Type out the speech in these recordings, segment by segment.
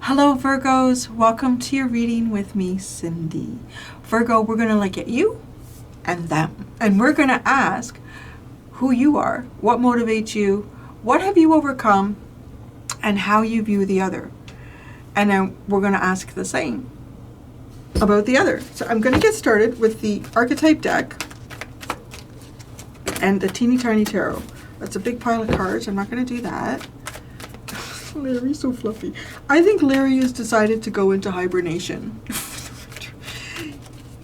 Hello Virgos, welcome to your reading with me, Cindy. Virgo, we're going to look at you and them, and we're going to ask who you are, what motivates you, what have you overcome, and how you view the other. And then we're going to ask the same about the other. So I'm going to get started with the archetype deck and the teeny tiny tarot. That's a big pile of cards. I'm not going to do that. Larry's so fluffy. I think Larry has decided to go into hibernation.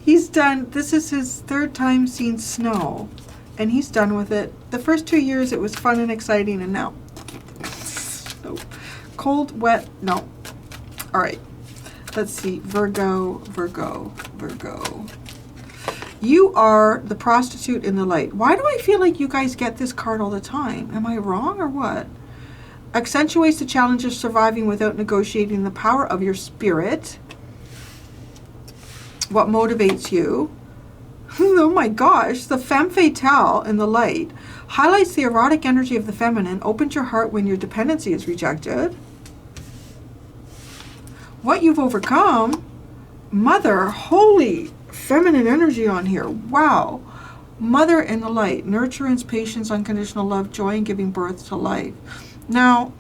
He's done, this is his third time seeing snow, and he's done with it. The first 2 years it was fun and exciting, and now, no. Cold, wet, no. All right, let's see, Virgo. You are the prostitute in the light. Why do I feel like you guys get this card all the time? Am I wrong or what? Accentuates the challenge of surviving without negotiating the power of your spirit. What motivates you? Oh my gosh, the femme fatale in the light highlights the erotic energy of the feminine, opens your heart when your dependency is rejected. What you've overcome, mother, holy feminine energy on here, wow. Mother in the light, nurturance, patience, unconditional love, joy, and giving birth to life. Now,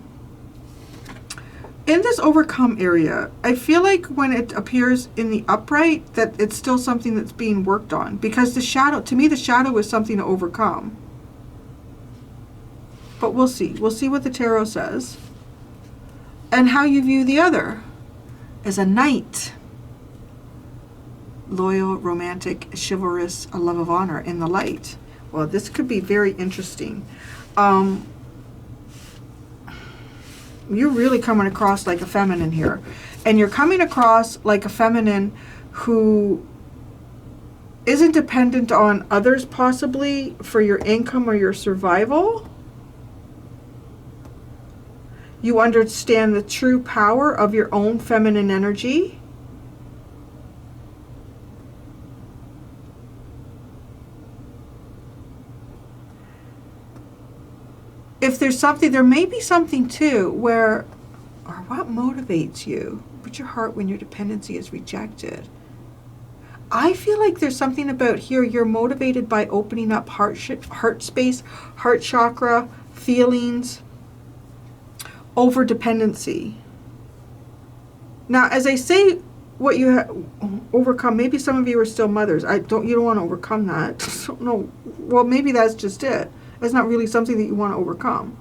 in this overcome area, I feel like when it appears in the upright that it's still something that's being worked on, because the shadow, to me, the shadow is something to overcome. But we'll see. We'll see what the tarot says. And how you view the other as a knight. Loyal, romantic, chivalrous, a love of honor in the light. Well, this could be very interesting. You're really coming across like a feminine here. And you're coming across like a feminine who isn't dependent on others possibly for your income or your survival. You understand the true power of your own feminine energy. If there's something, there may be something too where, or what motivates you? Put your heart when your dependency is rejected. I feel like there's something about here, you're motivated by opening up heart space, heart chakra, feelings, over dependency. Now, as I say, what you overcome, maybe some of you are still mothers. You don't want to overcome that. No, well, maybe that's just it. It's not really something that you want to overcome.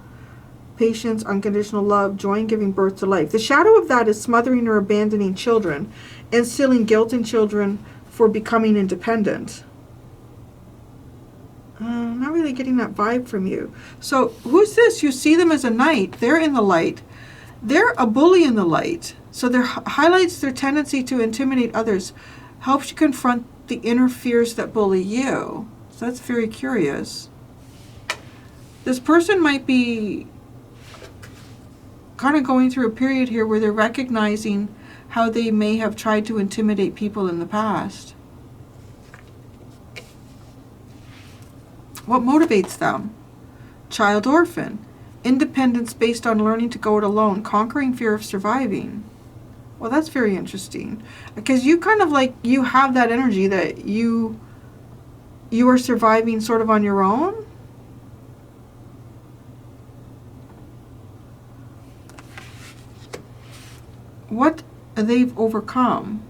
Patience, unconditional love, joy in giving birth to life. The shadow of that is smothering or abandoning children, instilling guilt in children for becoming independent. I'm not really getting that vibe from you. So who's this? You see them as a knight. They're in the light. They're a bully in the light. So there highlights their tendency to intimidate others, helps you confront the inner fears that bully you. So that's very curious. This person might be kind of going through a period here where they're recognizing how they may have tried to intimidate people in the past. What motivates them? Child orphan. Independence based on learning to go it alone. Conquering fear of surviving. Well, that's very interesting. Because you kind of like, you have that energy that you are surviving sort of on your own. What they've overcome.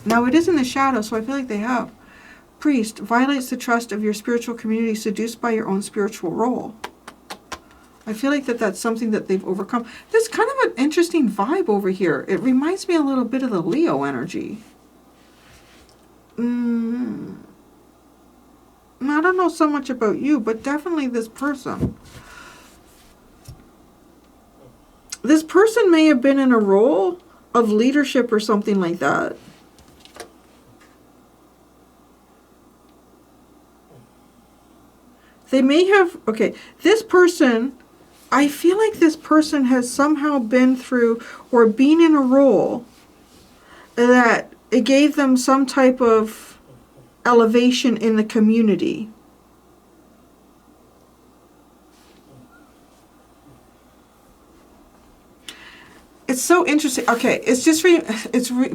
Now, it is in the shadow, so I feel like they have. Priest violates the trust of your spiritual community, seduced by your own spiritual role. I feel like that's something that they've overcome. There's kind of an interesting vibe over here. It reminds me a little bit of the Leo energy. I don't know so much about you, but definitely this person. This person may have been in a role of leadership or something like that. They may have, okay, this person, I feel like this person has somehow been through or been in a role that it gave them some type of elevation in the community. It's so interesting. Okay, it's just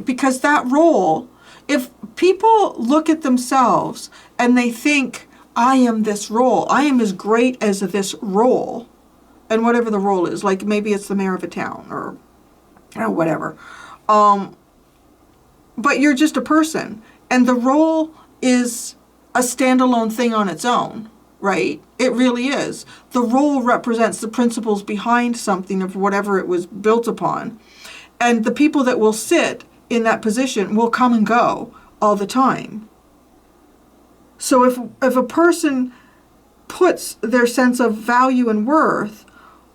because that role, if people look at themselves and they think, I am this role, I am as great as this role, and whatever the role is, like maybe it's the mayor of a town or whatever. But you're just a person, and the role is a standalone thing on its own, right? It really is. The role represents the principles behind something of whatever it was built upon. And the people that will sit in that position will come and go all the time. So if a person puts their sense of value and worth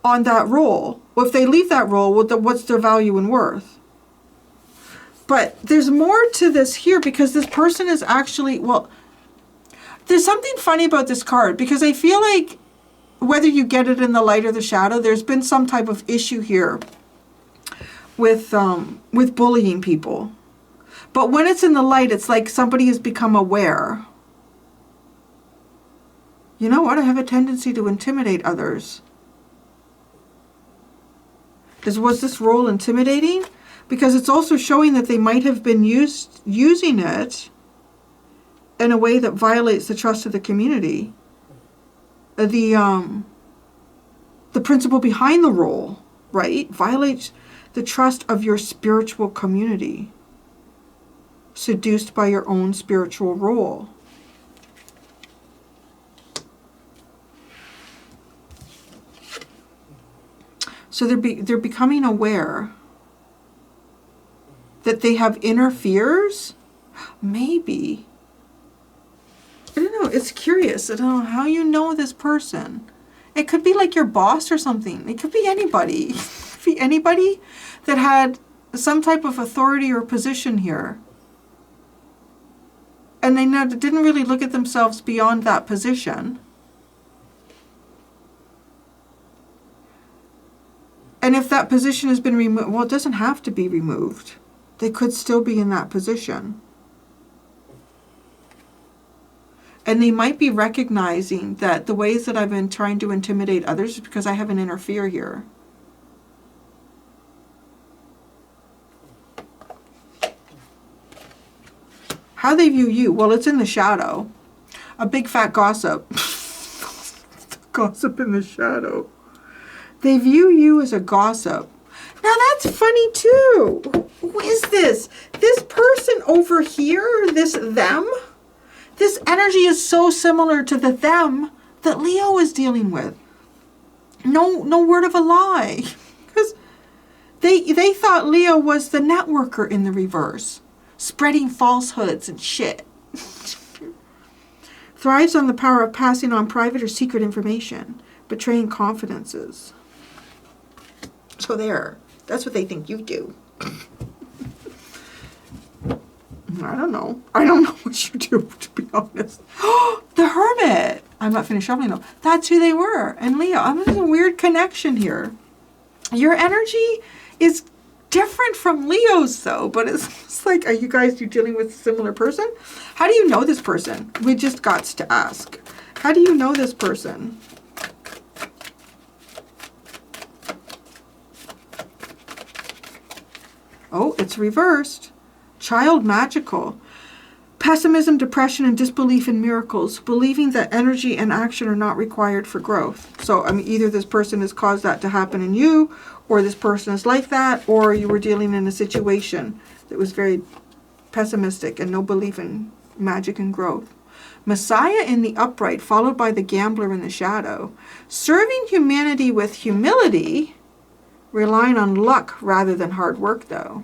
on that role, well, if they leave that role, what's their value and worth? But there's more to this here, because this person is actually, well, there's something funny about this card, because I feel like whether you get it in the light or the shadow, there's been some type of issue here with bullying people. But when it's in the light, it's like somebody has become aware. You know what? I have a tendency to intimidate others. Was this role intimidating? Because it's also showing that they might have been using it in a way that violates the trust of the community. The principle behind the role, right, violates the trust of your spiritual community. Seduced by your own spiritual role. So they're becoming aware that they have inner fears? Maybe. I don't know. It's curious. I don't know how you know this person. It could be like your boss or something. It could be anybody. It could be anybody that had some type of authority or position here. And they didn't really look at themselves beyond that position. And if that position has been removed, well, it doesn't have to be removed. They could still be in that position. And they might be recognizing that the ways that I've been trying to intimidate others is because I have an inner fear here. How they view you? Well, it's in the shadow. A big fat gossip. Gossip in the shadow. They view you as a gossip. Now that's funny too. Who is this? This person over here, this them? This energy is so similar to the them that Leo is dealing with. No word of a lie. Because they thought Leo was the networker in the reverse. Spreading falsehoods and shit. Thrives on the power of passing on private or secret information. Betraying confidences. So there. That's what they think you do. I don't know. I don't know what you do, to be honest. The Hermit. I'm not finished shuffling though. That's who they were. And Leo. There's a weird connection here. Your energy is different from Leo's though, but it's like, are you guys dealing with a similar person? How do you know this person? We just got to ask. How do you know this person? Oh, it's reversed. Child magical. Pessimism, depression, and disbelief in miracles. Believing that energy and action are not required for growth. So, either this person has caused that to happen in you, or this person is like that, or you were dealing in a situation that was very pessimistic and no belief in magic and growth. Messiah in the upright, followed by the gambler in the shadow. Serving humanity with humility, relying on luck rather than hard work, though.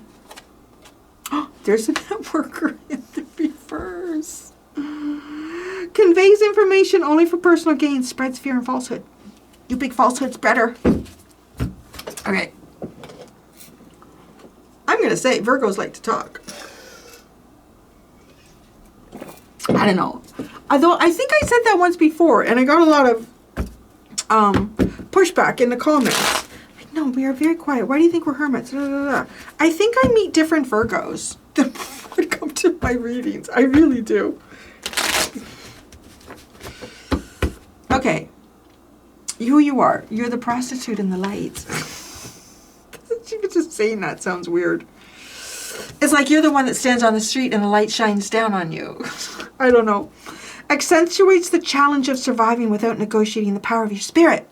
There's a networker in the reverse. Conveys information only for personal gain, spreads fear and falsehood. You big falsehood spreader. Okay. I'm going to say Virgos like to talk. I don't know. Although I think I said that once before, and I got a lot of pushback in the comments. Like, no, we are very quiet. Why do you think we're hermits? I think I meet different Virgos that would come to my readings. I really do. Okay. Who you are. You're the prostitute in the light. Just saying that sounds weird. It's like you're the one that stands on the street and the light shines down on you. I don't know. Accentuates the challenge of surviving without negotiating the power of your spirit.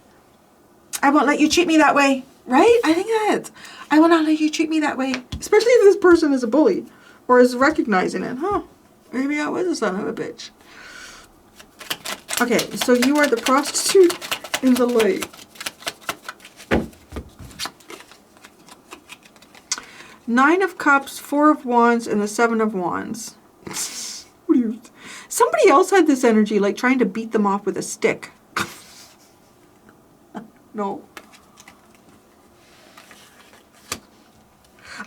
I won't let you treat me that way. Right? I think that. I will not let you treat me that way. Especially if this person is a bully or is recognizing it. Huh. Maybe I was a son of a bitch. Okay, so you are the prostitute in the light. Nine of Cups, Four of Wands, and the Seven of Wands. What do you... Somebody else had this energy, like trying to beat them off with a stick. No.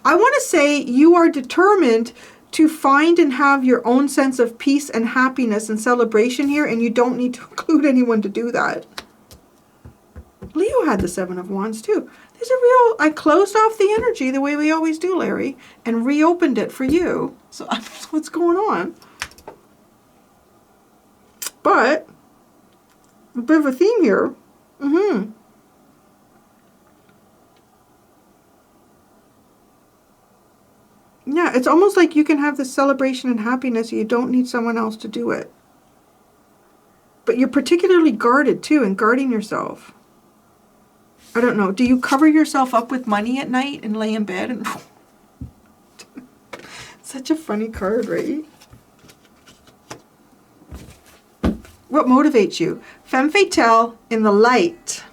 I want to say you are determined to find and have your own sense of peace and happiness and celebration here, and you don't need to include anyone to do that. Leo had the Seven of Wands too. There's a real, I closed off the energy the way we always do, Larry, and reopened it for you. So what's going on? But a bit of a theme here. Yeah, it's almost like you can have this celebration and happiness. You don't need someone else to do it. But you're particularly guarded too, and guarding yourself. I don't know. Do you cover yourself up with money at night and lay in bed? And such a funny card, right? What motivates you? Femme fatale in the light.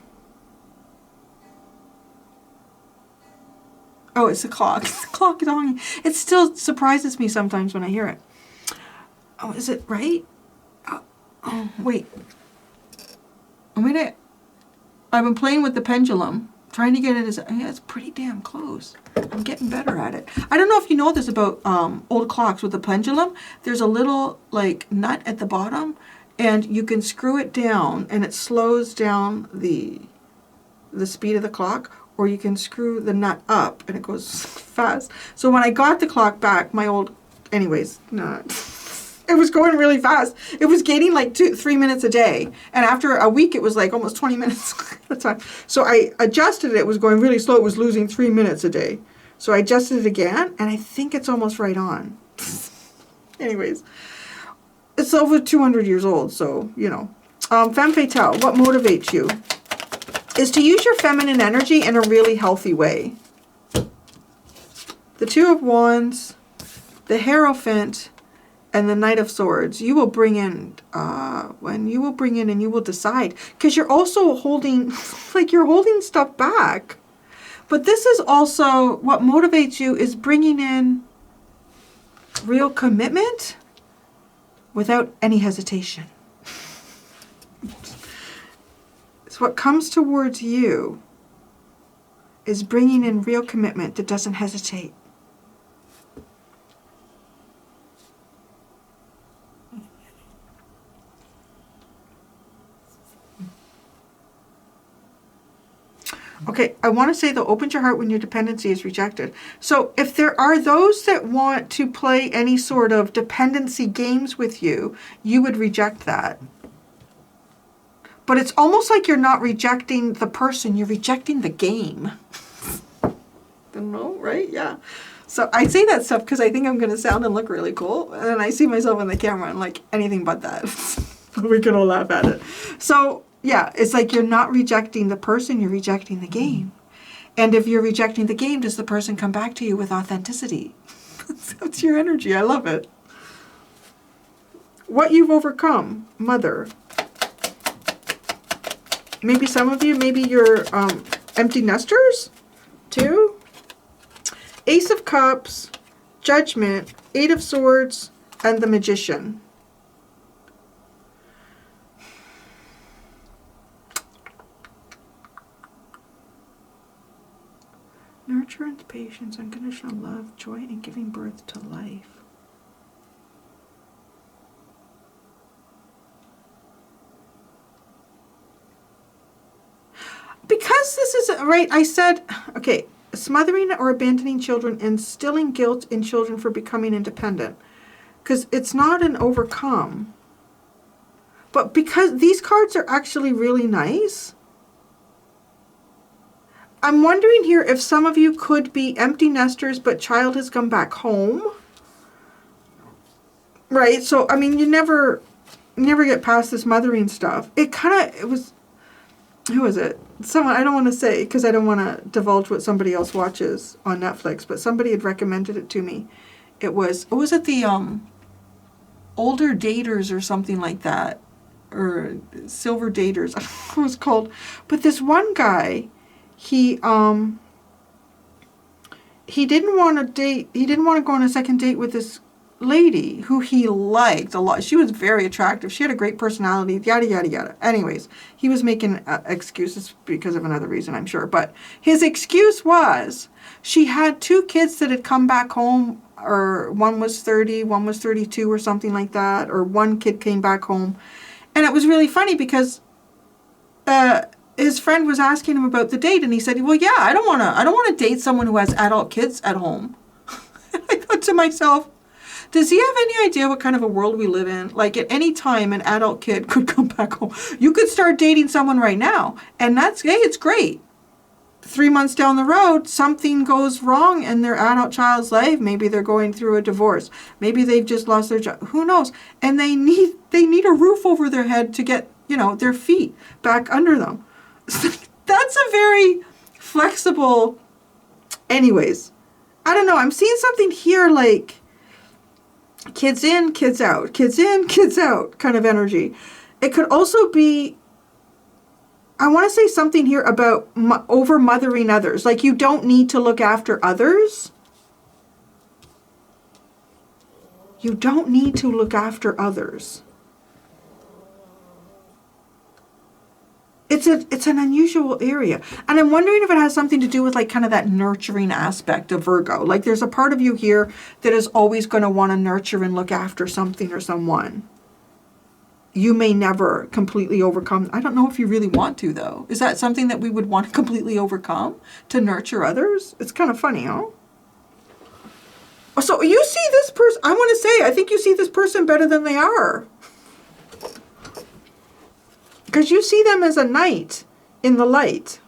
Oh, it's the clock. The clock is on. It still surprises me sometimes when I hear it. Oh, is it right? Oh, wait. I've been playing with the pendulum, trying to get it as... Yeah, it's pretty damn close. I'm getting better at it. I don't know if you know this about old clocks with the pendulum. There's a little, like, nut at the bottom, and you can screw it down, and it slows down the speed of the clock. Or you can screw the nut up and it goes fast. So when I got the clock back, my old, anyways, no, it was going really fast. It was gaining like 3 minutes a day. And after a week, it was like almost 20 minutes at a time. So I adjusted it. It was going really slow. It was losing 3 minutes a day. So I adjusted it again, and I think it's almost right on. Anyways, it's over 200 years old. So, you know, femme fatale, what motivates you? Is to use your feminine energy in a really healthy way. The Two of Wands, the Hierophant, and the Knight of Swords. You will bring in, and you will decide. Because you're also holding, like you're holding stuff back. But this is also, what motivates you is bringing in real commitment without any hesitation. What comes towards you is bringing in real commitment that doesn't hesitate. Okay, I want to say though, open your heart when your dependency is rejected. So if there are those that want to play any sort of dependency games with you, you would reject that. But it's almost like you're not rejecting the person, you're rejecting the game. Don't know, right? Yeah. So I say that stuff because I think I'm going to sound and look really cool. And then I see myself on the camera and like anything but that. We can all laugh at it. So yeah, it's like you're not rejecting the person, you're rejecting the game. And if you're rejecting the game, does the person come back to you with authenticity? That's your energy. I love it. What you've overcome, Mother. Maybe some of you, maybe you're empty nesters too. Ace of Cups, Judgment, Eight of Swords, and the Magician. Nurturance, patience, unconditional love, joy, and giving birth to life. Because this is, right, I said, okay, smothering or abandoning children, instilling guilt in children for becoming independent. Because it's not an overcome. But because these cards are actually really nice, I'm wondering here if some of you could be empty nesters, but child has come back home. Right? So, I mean, you never get past this mothering stuff. It was, who was it? Someone, I don't want to say, because I don't want to divulge what somebody else watches on Netflix, but somebody had recommended it to me. It was the Older Daters or something like that, or Silver Daters, I don't know what it was called. But this one guy, he didn't want to date, he didn't want to go on a second date with this lady who he liked a lot. She was very attractive. She had a great personality, yada, yada, yada. Anyways, he was making excuses because of another reason, I'm sure. But his excuse was she had 2 kids that had come back home, or one was 30, one was 32 or something like that, or one kid came back home. And it was really funny because his friend was asking him about the date, and he said, well, yeah, I don't want to date someone who has adult kids at home. And I thought to myself, does he have any idea what kind of a world we live in? Like, at any time, an adult kid could come back home. You could start dating someone right now, and hey, it's great. 3 months down the road, something goes wrong in their adult child's life. Maybe they're going through a divorce. Maybe they've just lost their job. Who knows? And they need a roof over their head to get, their feet back under them. That's a very flexible... Anyways, I don't know. I'm seeing something here like kids in, kids out, kids in, kids out kind of energy. It could also be, I want to say something here about over-mothering others. Like, you don't need to look after others. You don't need to look after others. It's an unusual area. And I'm wondering if it has something to do with, like, kind of that nurturing aspect of Virgo. Like, there's a part of you here that is always going to want to nurture and look after something or someone. You may never completely overcome. I don't know if you really want to, though. Is that something that we would want to completely overcome? To nurture others? It's kind of funny, huh? So you see this person, I want to say, I think you see this person better than they are. Because you see them as a knight in the light.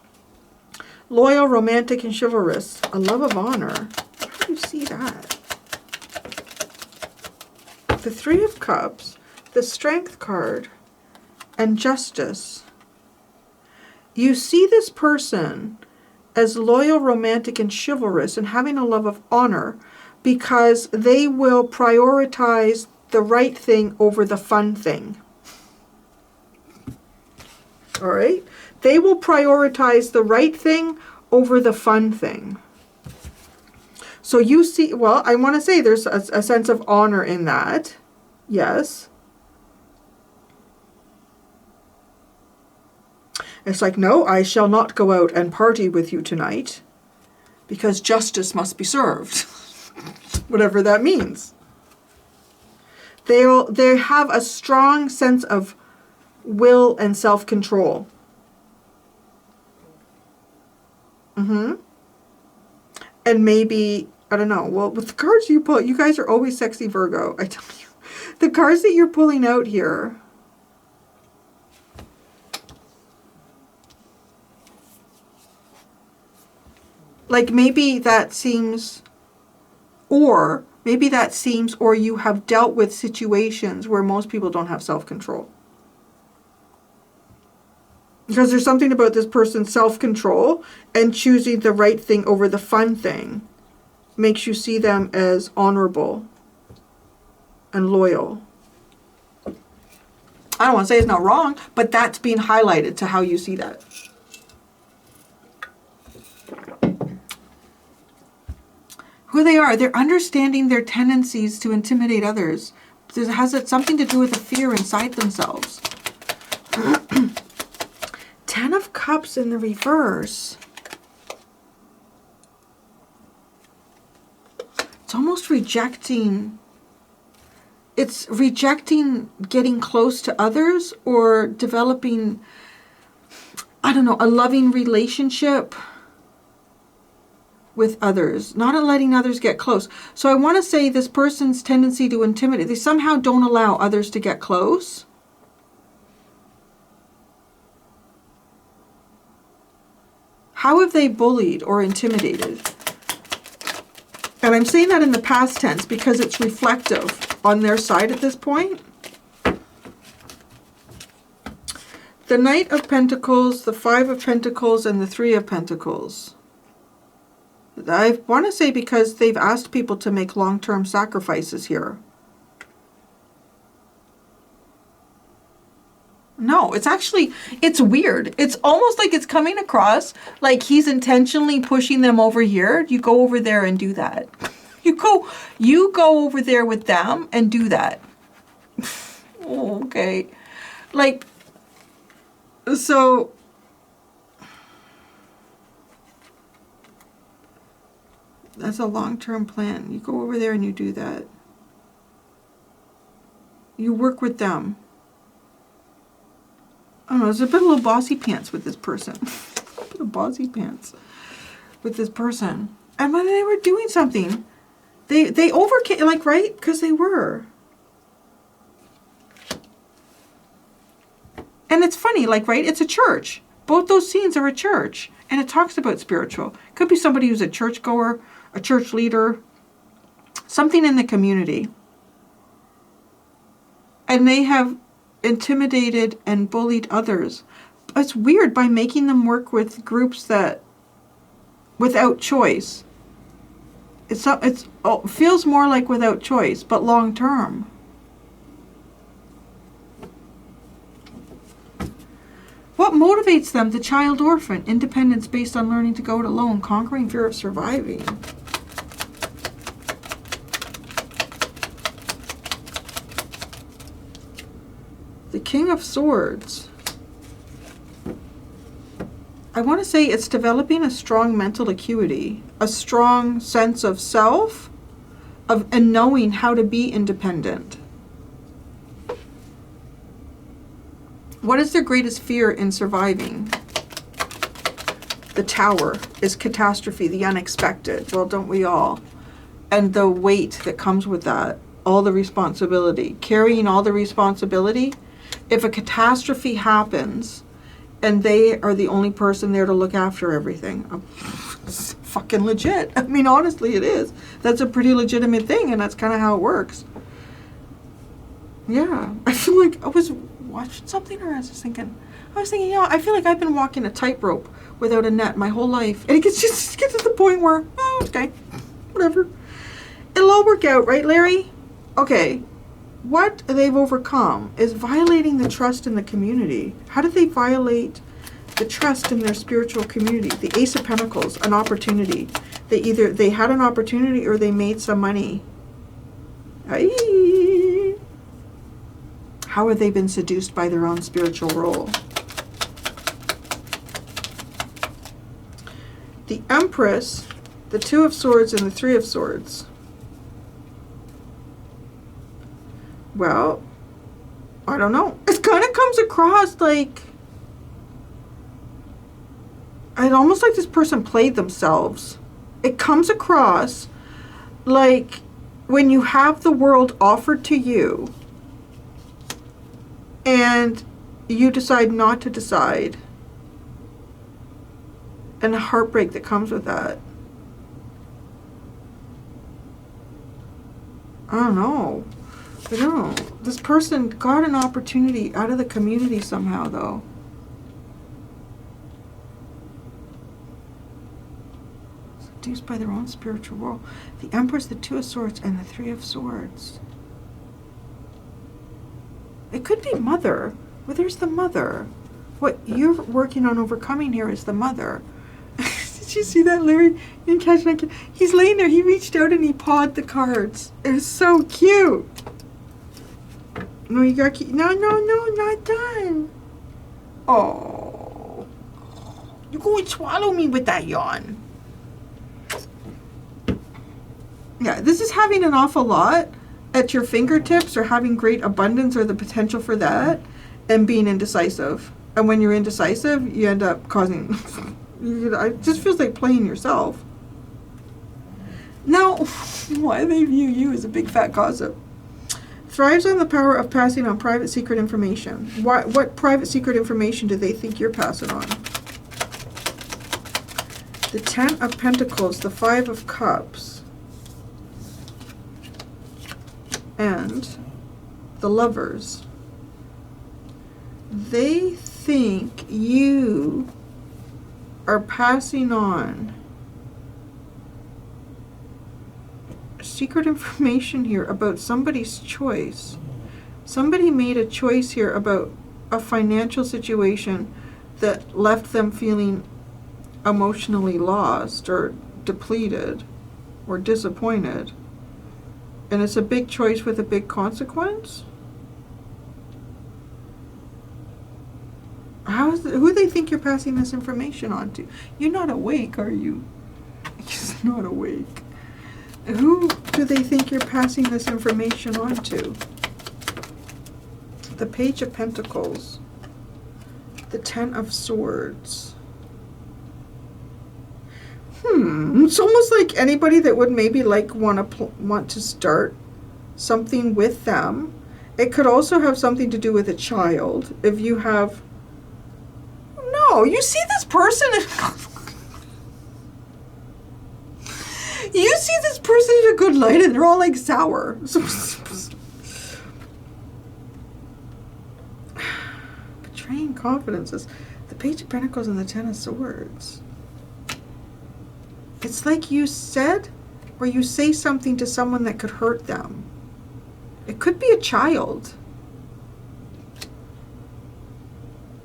Loyal, romantic, and chivalrous. A love of honor. How do you see that? The 3 of Cups, the Strength card, and Justice. You see this person as loyal, romantic, and chivalrous, and having a love of honor, because they will prioritize the right thing over the fun thing. All right? They will prioritize the right thing over the fun thing. So you see, well, I want to say there's a sense of honor in that. Yes. It's like, no, I shall not go out and party with you tonight because justice must be served. Whatever that means. They have a strong sense of will and self-control. And maybe, I don't know, well, with the cards you pull, you guys are always sexy Virgo, I tell you. The cards that you're pulling out here, like maybe that seems, or you have dealt with situations where most people don't have self-control. Because there's something about this person's self-control and choosing the right thing over the fun thing makes you see them as honorable and loyal. I don't want to say it's not wrong, but that's being highlighted to how you see that. Who they are, they're understanding their tendencies to intimidate others. Has it something to do with the fear inside themselves? 10 of Cups in the reverse. It's almost rejecting. It's rejecting getting close to others or developing, I don't know, a loving relationship with others. Not letting others get close. So I want to say this person's tendency to intimidate. They somehow don't allow others to get close. How have they bullied or intimidated? And I'm saying that in the past tense because it's reflective on their side at this point. The Knight of Pentacles, the Five of Pentacles, and the Three of Pentacles. I want to say because they've asked people to make long-term sacrifices here. No, it's actually, it's weird. It's almost like it's coming across like he's intentionally pushing them over here. You go over there and do that. You go over there with them and do that. Oh, okay. Like, so that's a long-term plan. You go over there and you do that. You work with them. I don't know, there's a bit of little bossy pants with this person. A bit of bossy pants with this person. And when they were doing something, they overcame, like, right? Because they were. And it's funny, like, right? It's a church. Both those scenes are a church. And it talks about spiritual. Could be somebody who's a churchgoer, a church leader, something in the community. And they have intimidated and bullied others. It's weird, by making them work with groups that without choice. It feels more like without choice, but long term. What motivates them? The child orphan, independence based on learning to go it alone, conquering fear of surviving. The King of Swords. I want to say it's developing a strong mental acuity, a strong sense of self, and knowing how to be independent. What is their greatest fear in surviving? The Tower is catastrophe, the unexpected. Well, don't we all? And the weight that comes with that, all the responsibility, carrying all the responsibility. If a catastrophe happens and they are the only person there to look after everything, it's fucking legit. I mean, honestly, it is. That's a pretty legitimate thing, and that's kind of how it works. Yeah, I feel like I was watching something, or I was thinking, you know, I feel like I've been walking a tightrope without a net my whole life. And it gets to the point where, oh, okay, whatever. It'll all work out, right, Larry? Okay. What they've overcome is violating the trust in the community. How did they violate the trust in their spiritual community? The Ace of Pentacles, an opportunity. They had an opportunity or they made some money. Aye. How have they been seduced by their own spiritual role? The Empress, the Two of Swords, and the Three of Swords. Well, I don't know. It kind of comes across like, it's almost like this person played themselves. It comes across like when you have the world offered to you and you decide not to decide, and the heartbreak that comes with that. I don't know. I don't know. This person got an opportunity out of the community somehow, though. Seduced by their own spiritual role. The Empress, the Two of Swords, and the Three of Swords. It could be mother. Well, there's the mother. What you're working on overcoming here is the mother. Did you see that, Larry? You didn't catch that? He's laying there. He reached out and he pawed the cards. It was so cute. No, you got no, not done. Oh, you go and swallow me with that yawn. Yeah, this is having an awful lot at your fingertips, or having great abundance or the potential for that, and being indecisive. And when you're indecisive, you end up causing. It just feels like playing yourself. Now, why they view you as a big fat gossip? Thrives on the power of passing on private secret information. What private secret information do they think you're passing on? the Ten of Pentacles, the Five of Cups, and the Lovers. They think you are passing on secret information here about somebody's choice. Somebody made a choice here about a financial situation that left them feeling emotionally lost or depleted or disappointed. And it's a big choice with a big consequence. Who do they think you're passing this information on to? You're not awake, are you? You're not awake. Who do they think you're passing this information on to? The Page of Pentacles. The Ten of Swords. It's almost like anybody that would maybe like want to start something with them. It could also have something to do with a child. If you have... No, you see this person... You see this person in a good light and they're all like sour. Betraying confidences. The Page of Pentacles and the Ten of Swords. It's like you said or you say something to someone that could hurt them. It could be a child.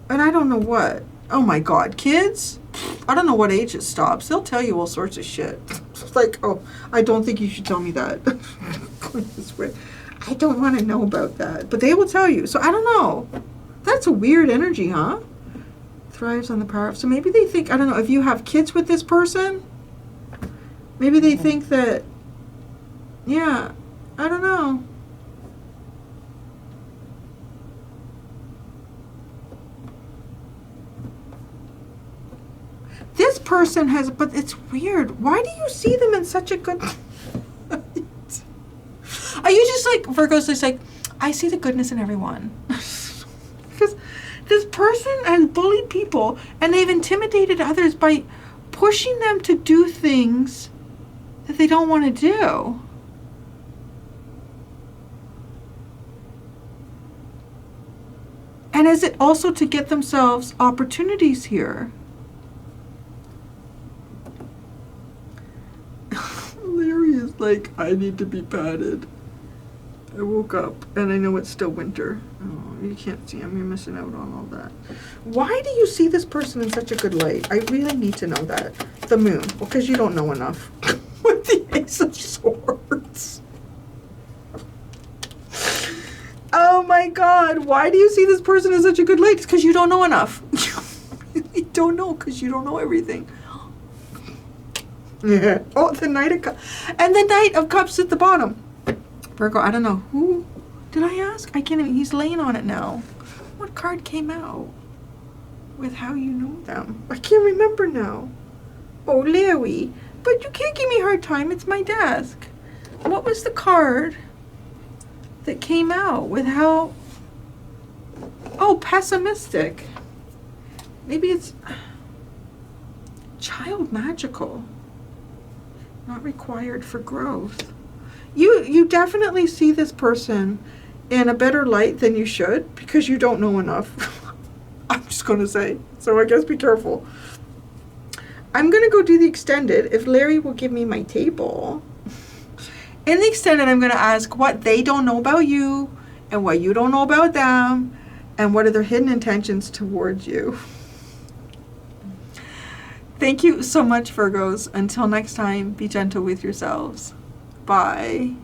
And I don't know what. Oh my God, kids? I don't know what age it stops. They'll tell you all sorts of shit. It's like, oh, I don't think you should tell me that. Going this way. I don't want to know about that. But they will tell you. So I don't know. That's a weird energy, huh? Thrives on the power of... So maybe they think, I don't know, if you have kids with this person, maybe they think that, yeah, I don't know. This person has, but it's weird. Why do you see them in such a good light? Are you just like, Virgo's just like, I see the goodness in everyone. Because this person has bullied people and they've intimidated others by pushing them to do things that they don't want to do. And is it also to get themselves opportunities here? Larry is like, I need to be patted. I woke up and I know it's still winter. Oh, you can't see him. You're missing out on all that. Why do you see this person in such a good light? I really need to know that. The moon. Well, because you don't know enough. With the Ace of Swords. Oh my God. Why do you see this person in such a good light? It's because you don't know enough. You really don't know because you don't know everything. Yeah. Oh, the Knight of Cups. And the Knight of Cups at the bottom. Virgo, I don't know. Who did I ask? I can't even. He's laying on it now. What card came out with how you know them? I can't remember now. Oh, Larry. But you can't give me a hard time. It's my desk. What was the card that came out with how... Oh, pessimistic. Maybe it's... Child magical. Not required for growth. You definitely see this person in a better light than you should because you don't know enough. I'm just going to say. So I guess be careful. I'm going to go do the extended if Larry will give me my table. In the extended, I'm going to ask what they don't know about you and what you don't know about them and what are their hidden intentions towards you. Thank you so much, Virgos. Until next time, be gentle with yourselves. Bye.